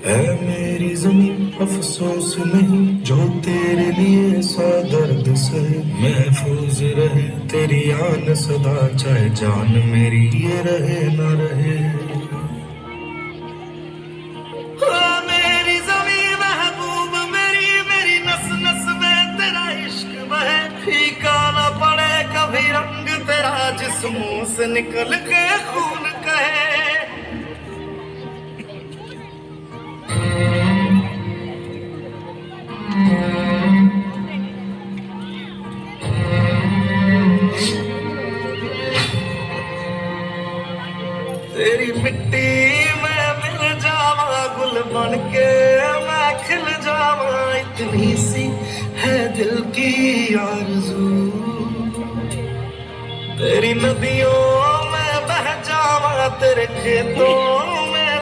है मेरी जमीन अफसोस नहीं जो तेरे लिए सौ दर्द सहे, महफूज रहे तेरी आन सदा, चाहे जान मेरी ये रहे ना रहे। मेरी जमीन महबूब मेरी, मेरी नस नस में तेरा इश्क बहे, फीका ना पड़े कभी रंग तेरा, जिस मुंह से निकल के खून कहे। तेरी मिट्टी में मिल जावा, गुल बन के मैं खिल जावा, इतनी सी है दिल की आरज़ू। तेरी नदियों में बह जावा, तेरे खेतों